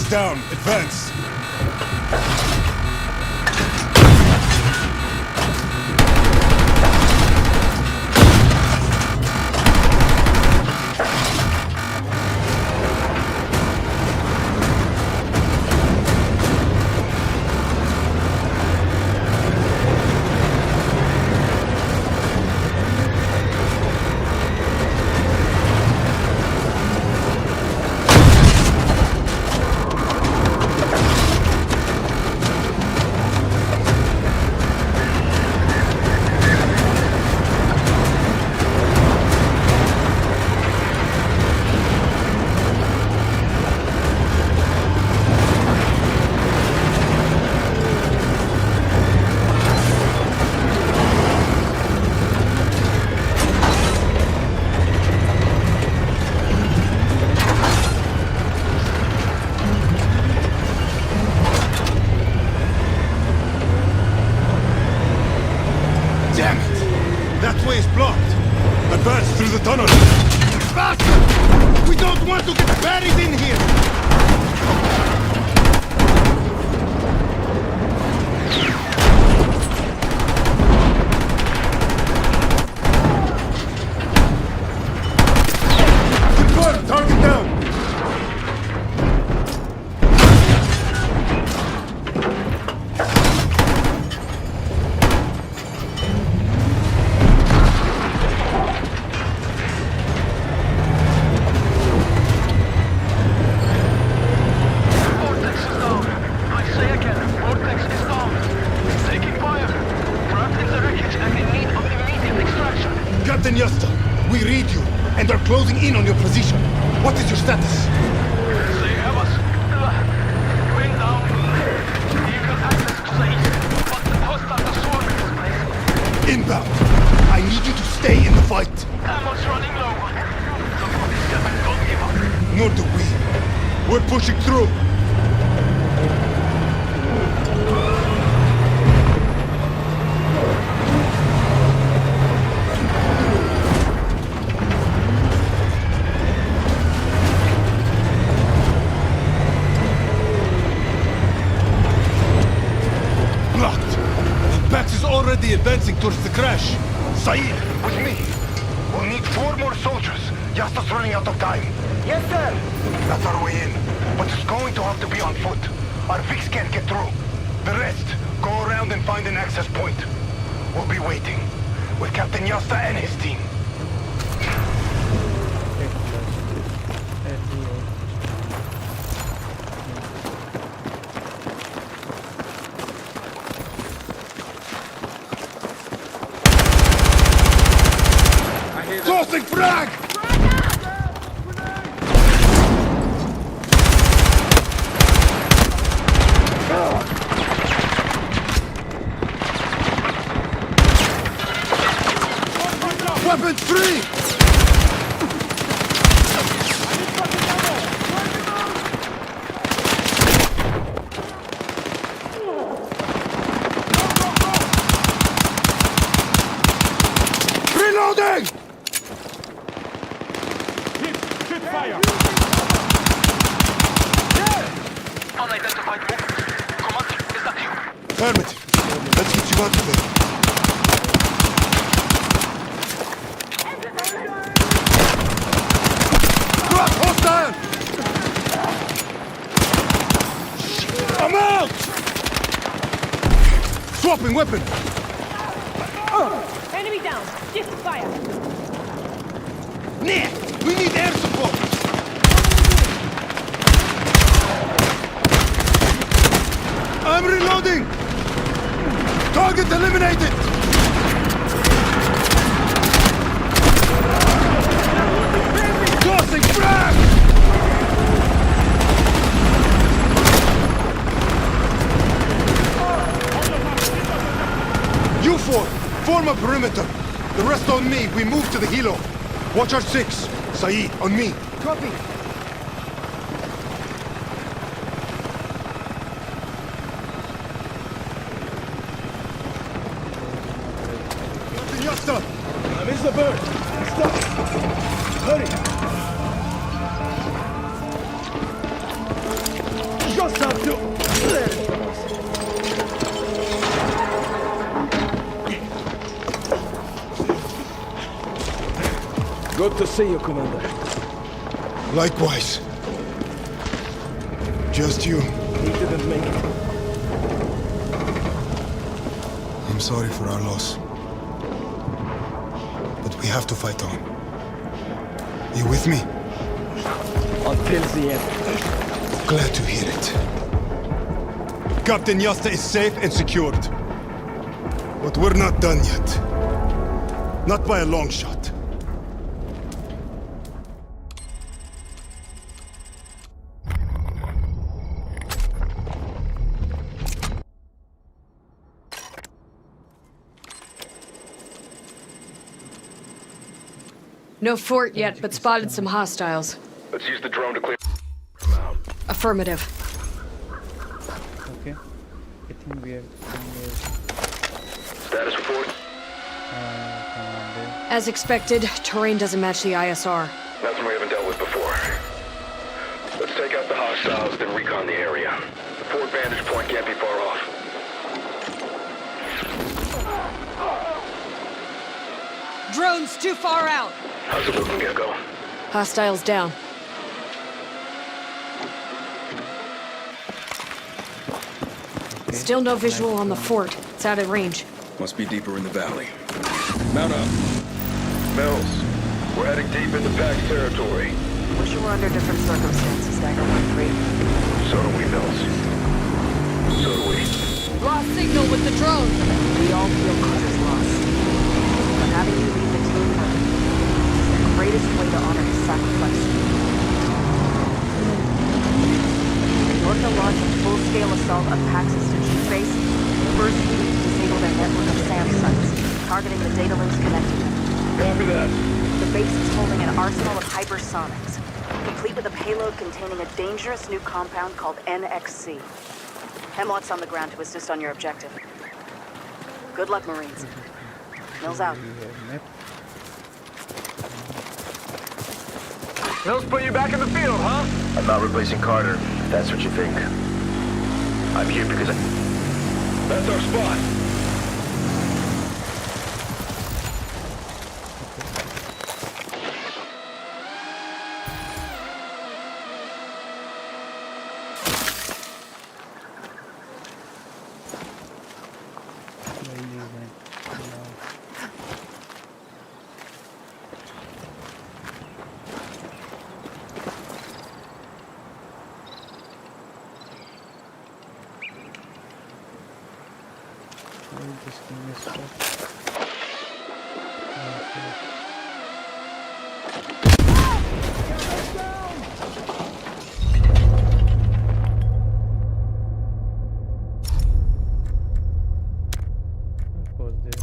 is down. Advance. Damn it! That way is blocked! Advance through the tunnel! Faster! We don't want to get buried in here! Confirm! Target down! Captain Yasta, we read you, and are closing in on your position. What is your status? They have us pinned down. You can access to the east, but the hostiles are swarming this place. Inbound. I need you to stay in the fight. Ammo's running low. The police don't give up. Nor do we. We're pushing through. Already advancing towards the crash. Saeed, With me. We'll need 4 more soldiers. Yasta's running out of time. Yes, sir. That's our way in. But it's going to have to be on foot. Our Vix can't get through. The rest, go around and find an access point. We'll be waiting. With Captain Yasta and his team. Tossing frag! Weapons free! Reloading! Unidentified movement. Commander, is that you? Affirmative. Let's get you out of there. Drop hostile! I'm out! Swapping weapon! Enemy down. Shift fire. Nick! We need air support! I'm reloading! Target eliminated! Tossing frag! You four, form a perimeter. The rest on me. We move to the helo. Watch our 6. Saeed, on me. Copy. Yasta! I missed the bird! Stop! Hurry! just have to let it pass. Good to see you, Commander. Likewise. Just you. He didn't make it. I'm sorry for our loss. But we have to fight on. You with me? Until the end. Glad to hear it. Captain Yasta is safe and secured. But we're not done yet. Not by a long shot. No fort yet, but spotted some hostiles. Let's use the drone to clear. Affirmative. Okay. I think we are Status report. commander. As expected, terrain doesn't match the ISR. Nothing we haven't dealt with before. Let's take out the hostiles, then recon the area. The port vantage point can't be far off. Drone's too far out! How's it looking, Gecko? Hostiles down. Still no visual on the fort. It's out of range. Must be deeper in the valley. Mount up. Mills, we're heading deep into Pax territory. Wish you were under different circumstances, Dagger 1-3. So do we, Mills. So do we. Lost signal with the drone! We all feel Carter's loss. But having you lead the team is the greatest way to honor his sacrifice. In order to launch a full-scale assault on Pax's Strategic Base, first we need to disable their network of SAM sites, targeting the data links connecting them. Copy that. The base is holding an arsenal of hypersonics, complete with a payload containing a dangerous new compound called NXC. Hemlock's on the ground to assist on your objective. Good luck, Marines. Mills out. Mills put you back in the field, huh? I'm not replacing Carter, if that's what you think. I'm here because That's our spot. This thing is stuck. What was this?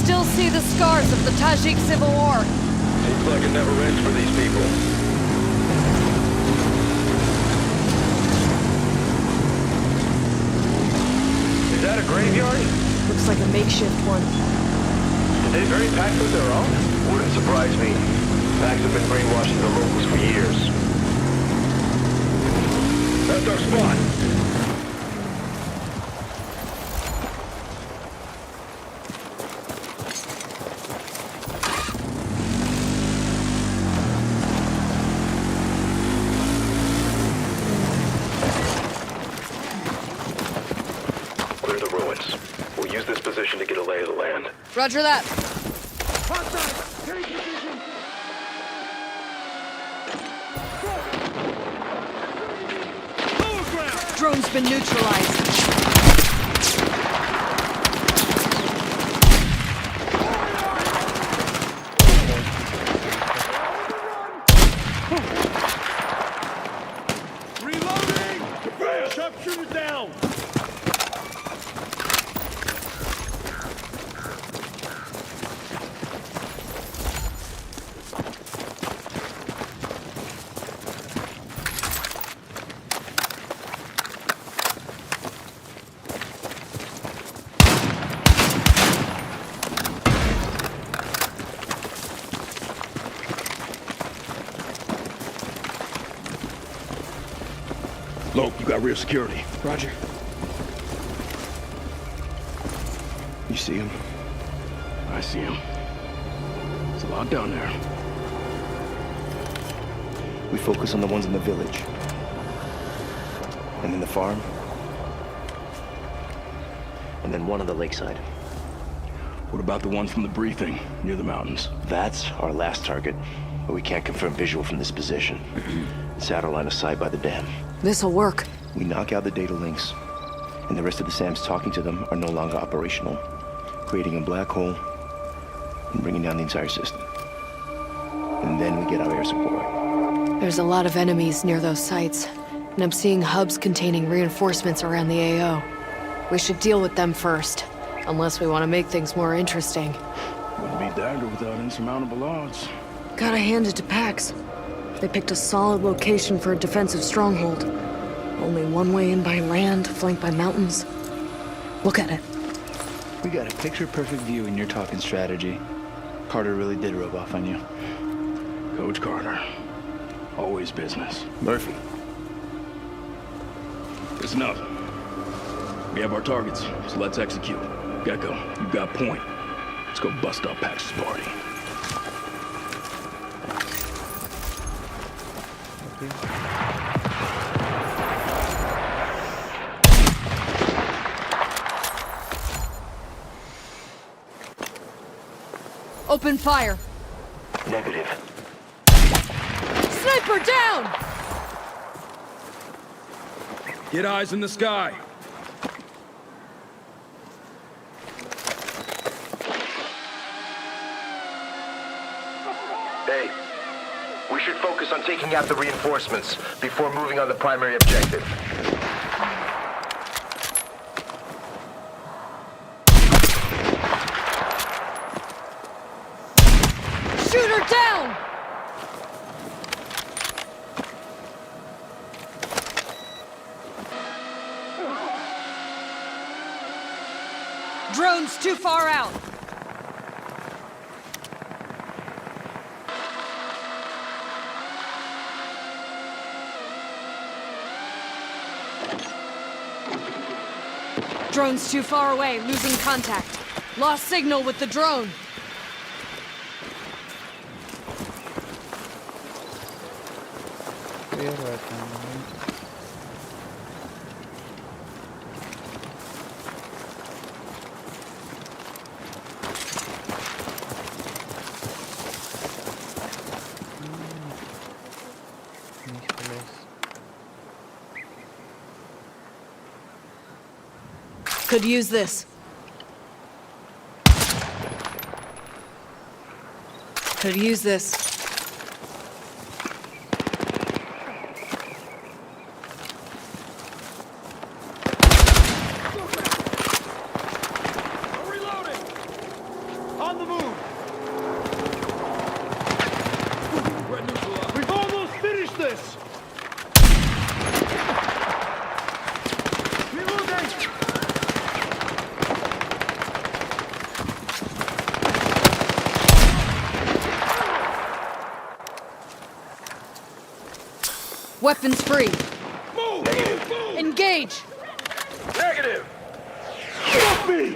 Still see the scars of the Tajik Civil War. Seems like it never ends for these people. Is that a graveyard? Looks like a makeshift one. Did they bury Pax with their own? Wouldn't surprise me. Pax have been brainwashing the locals for years. That's our spot. Clear the ruins. We'll use this position to get a lay of the land. Roger that. Drone's been neutralized. Reloading! Sharpshooter down! Loke, you got rear security. Roger. You see him? I see him. There's a lot down there. We focus on the ones in the village. And then the farm. And then one on the lakeside. What about the ones from the briefing near the mountains? That's our last target, but we can't confirm visual from this position. It's out of line of sight by the dam. This'll work. We knock out the data links, and the rest of the SAMs talking to them are no longer operational, creating a black hole and bringing down the entire system. And then we get our air support. There's a lot of enemies near those sites, and I'm seeing hubs containing reinforcements around the AO. We should deal with them first, unless we want to make things more interesting. Wouldn't be Dagger without insurmountable odds. Gotta hand it to Pax. They picked a solid location for a defensive stronghold. Only one way in by land, flanked by mountains. Look at it. We got a picture-perfect view and you're talking strategy. Carter really did rub off on you. Coach Carter. Always business. Murphy. Listen up. We have our targets, so let's execute. Gecko, you got point. Let's go bust up Pax's party. Open fire! Negative. Sniper down! Get eyes in the sky. Hey, we should focus on taking out the reinforcements before moving on the primary objective. Shoot her down! Drone's too far out. Drone's too far away, losing contact. Lost signal with the drone. Where was I? Could use this. Could use this. Reloading! On the move! We've almost finished this! Reloading! Weapons free. Move! Move! Move! Engage! Negative! Stop me!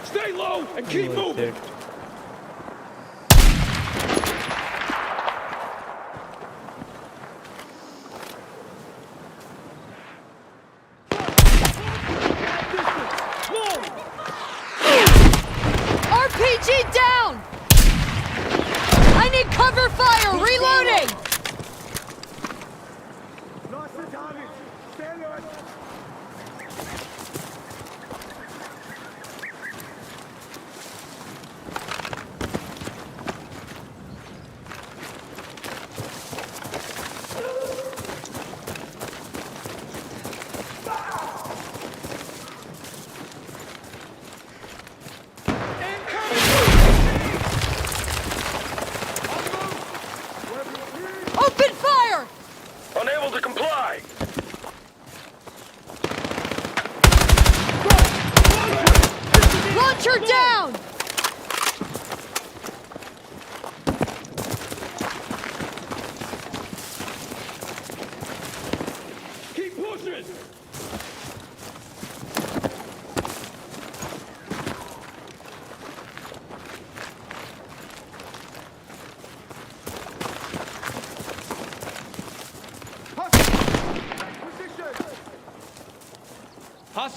Stay low and keep Who was moving! that? RPG down! I need cover fire! Reloading! Lost the target! Stay alert!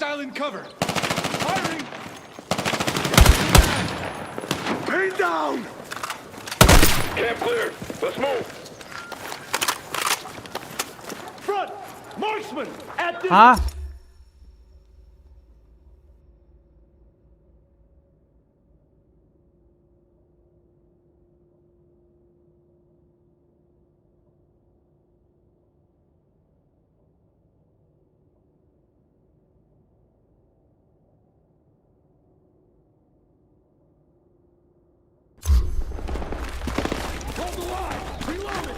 Hostile in cover! Firing! Pinned down! Camp cleared. Let's move. Front! Marksman! At this... हाँ Hold the line! Reload it!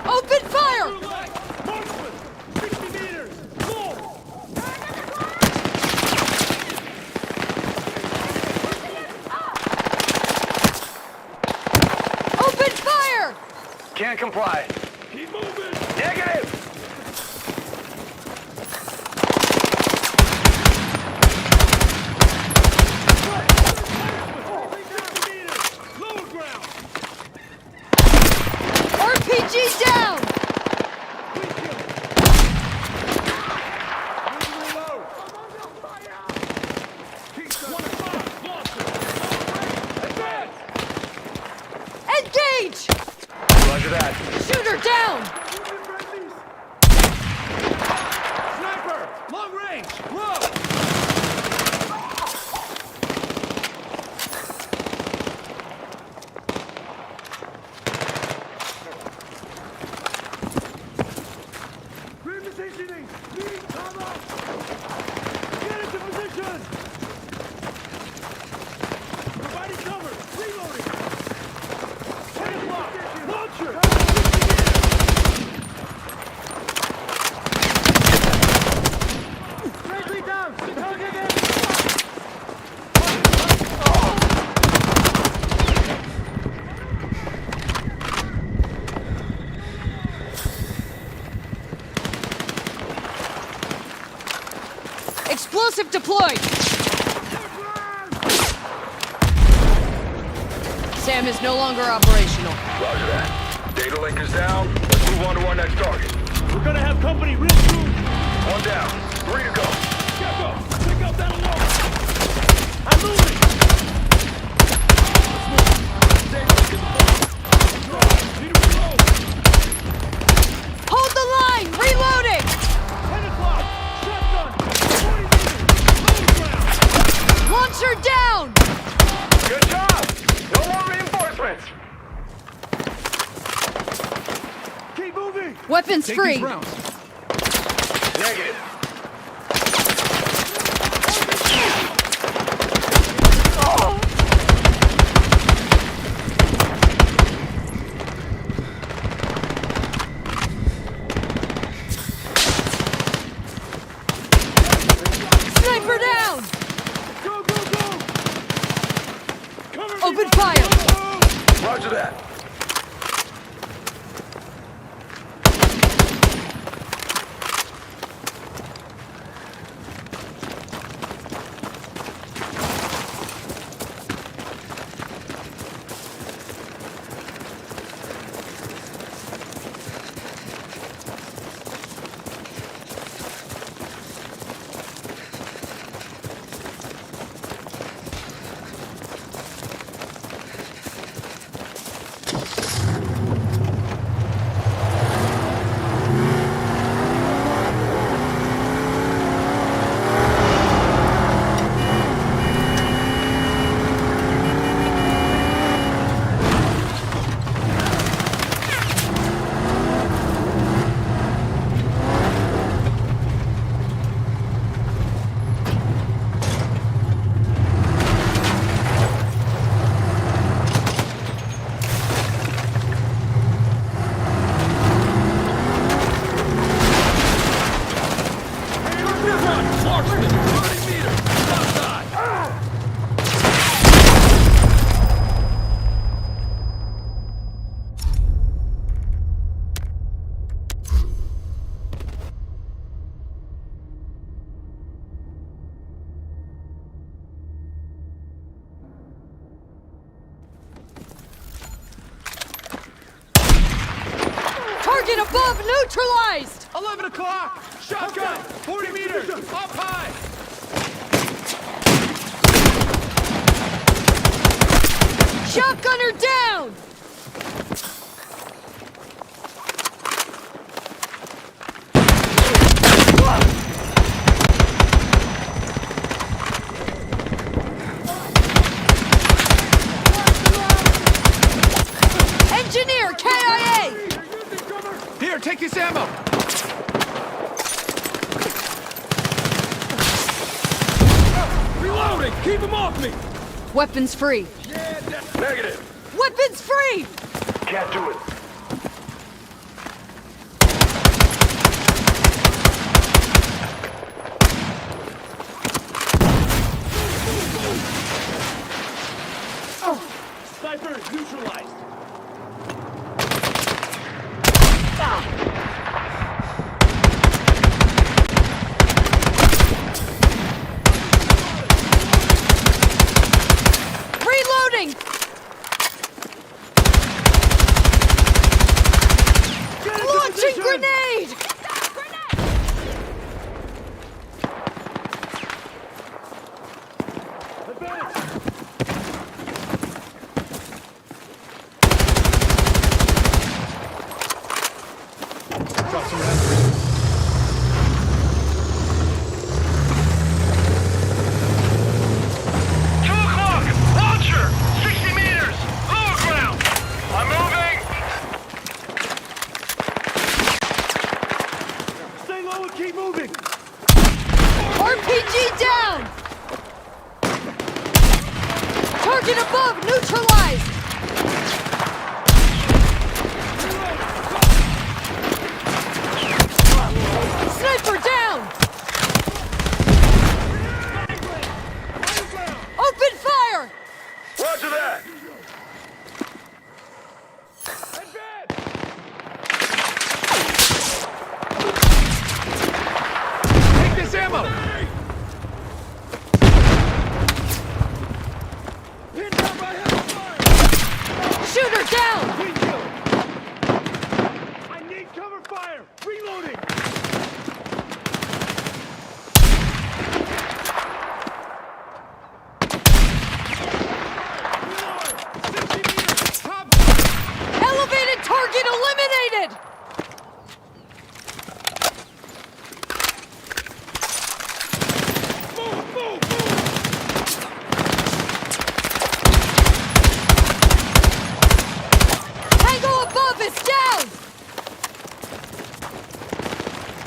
Open fire! Marksman! 60 meters! Full! Open fire! Can't comply. Keep moving! Negative! Lower ground! RPG down! Engage! Roger that. Shooter down! Sniper! Long range! Low! Repositioning! Need cover! Get into position! Providing cover! Reloading! 10 o'clock! Launcher! Bradley down! Target it! Explosive deployed! Sam is no longer operational. Roger that. Data link is down. Let's move on to our next target. We're gonna have company real soon! One down. 3 to go. Jacko! Pick up that alarm! I'm moving! Hold the line! Reloading! 10 o'clock! Shotgun! 40 meters! Low ground! Launcher down! Good job. No more reinforcements. Keep moving! Weapons free! Negative. Sniper down! Go, go, go! Cover me, Open Roger! fire! Roger that. Target above neutralized! 11 o'clock! Shotgun! 40 meters! Up high! Shotgunner down! Engineer, KIA! Here, take this ammo! Reloading! Keep him off me! Weapons free. Negative! Weapons free! Can't do it. Sniper is neutralized! Reloading! Launching grenade! Drop some rounds. 2 o'clock! Launcher! 60 meters! Lower ground! I'm moving! Stay low and keep moving! RPG down! Target above neutralized! Sniper down! Open fire! Roger that! Take this ammo! Shooter down! I need cover fire! Reloading! Elevated target eliminated! Tango above is down!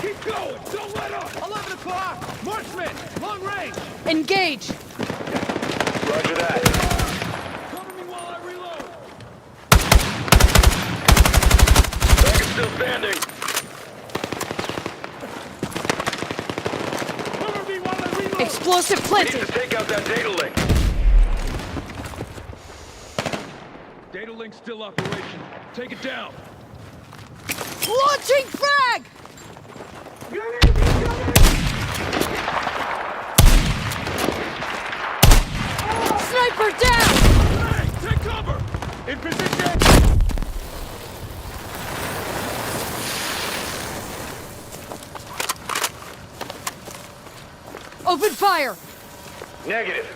Keep going! Don't let up! 11 o'clock! Marksman! Long range! Engage! Roger that. Cover me while I reload! Target's still standing! Cover me while I reload! Explosive planted! Take out that data link! Data link's still operational. Take it down! Launching frag! Sniper down! Hey, take cover! In position! Open fire! Negative.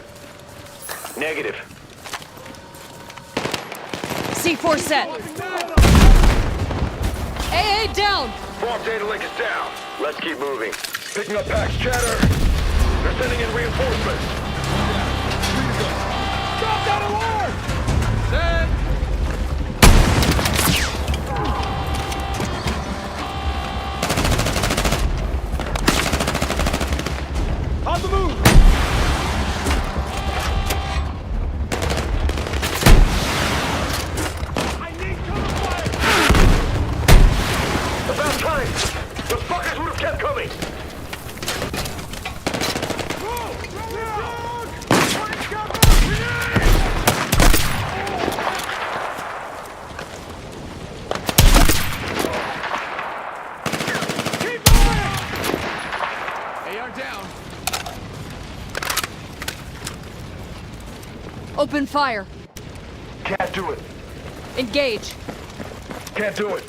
Negative. C4 set. AA down! Bomb data link is down. Let's keep moving. Picking up packs chatter. They're sending in reinforcements. Drop that alarm! Set. On the move! I need cover fire! About time! The fuckers would have kept coming! Keep moving! AR down. Open fire. Can't do it. Engage. Can't do it.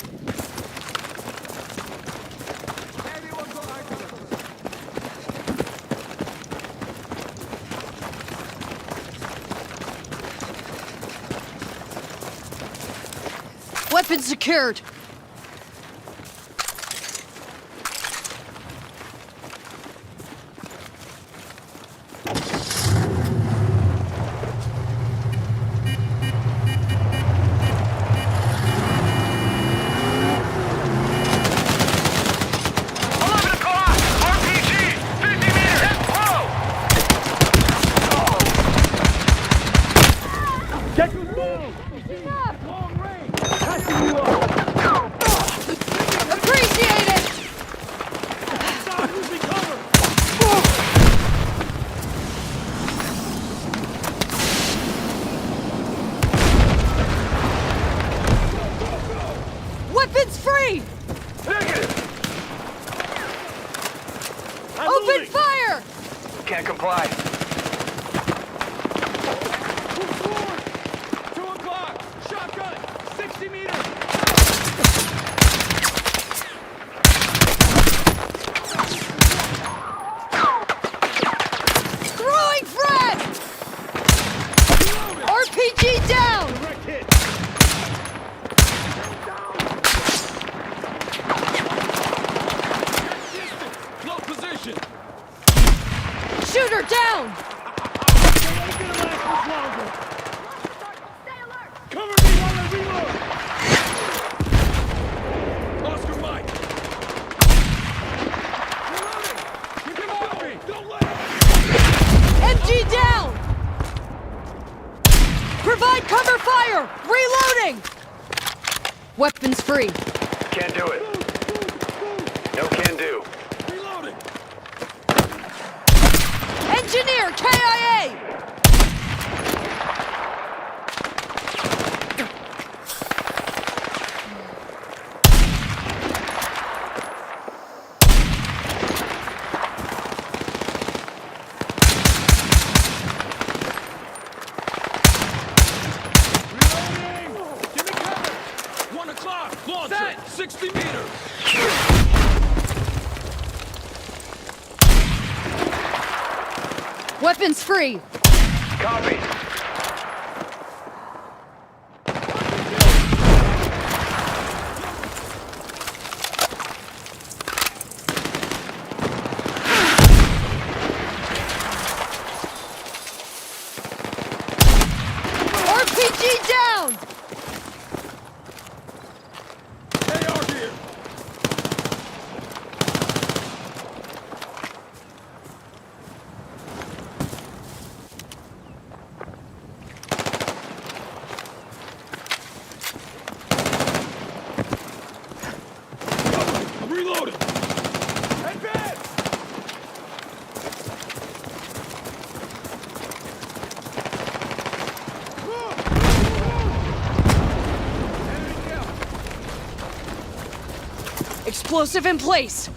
Weapon secured. Appreciate it! Weapons free! Open fire! Can't comply. 2 o'clock! Shotgun! 60 meters! Throwing frag! RPG down! Low position! Shooter down! Cover me while I reload! Oscar Mike! Reloading! You can help me! Don't let him! MG down! Provide cover fire! Reloading! Weapons free. Can't do it. No can do. Reloading! Engineer KIA! Reloading! Give me cover! 1 o'clock! Launcher! Set! 60 meters! Weapons free. Copy. RPG down! They are here! I'm reloading! Advance! Explosive in place.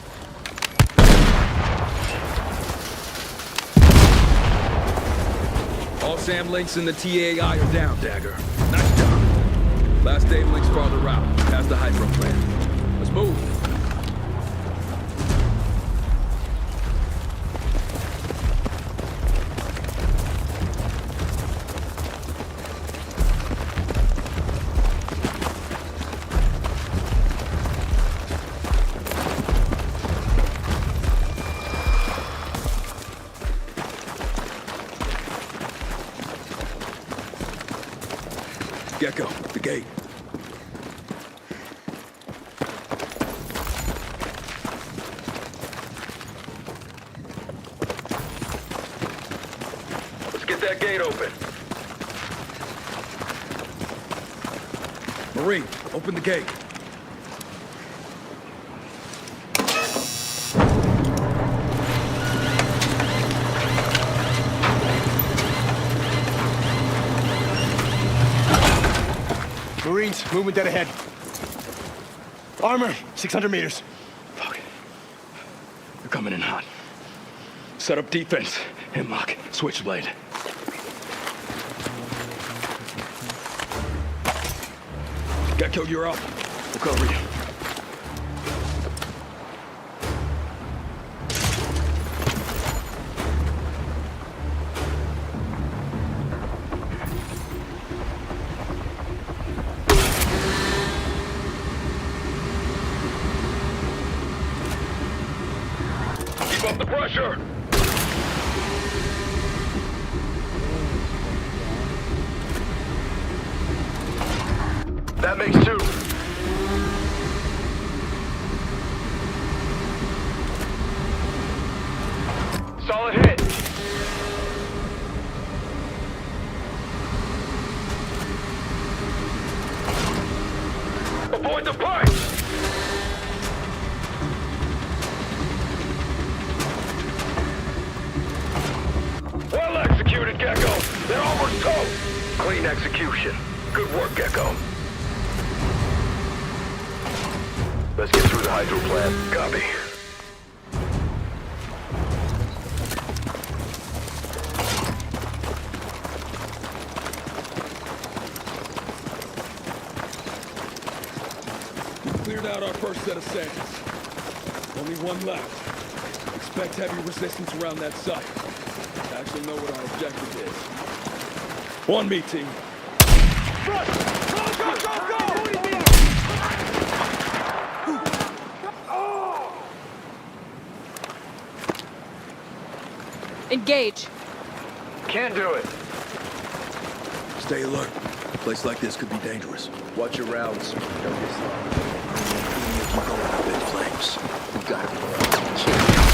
All SAM links in the TAI are down, Dagger. Nice job. Last Dave links farther out, past the hydro plant. Let's move. Gecko, the gate. Let's get that gate open. Marine, open the gate. Marines, movement dead ahead. Armor, 600 meters. Fuck. They're coming in hot. Set up defense. Hemlock, switchblade. Gecko, you're up. We'll cover you. up the pressure! That makes 2. Solid hit. Avoid the pipe! Well executed, Gecko. They're almost toast. Clean execution. Good work, Gecko. Let's get through the hydro plant. Copy. Cleared out our first set of SAMs. Only one left. Expect heavy resistance around that site. Actually know what our objective is. On me, team. Front! Go, go, go, go! Engage. Can't do it. Stay alert. A place like this could be dangerous. Watch your rounds. Don't get slow. Keep going up in flames. We got it.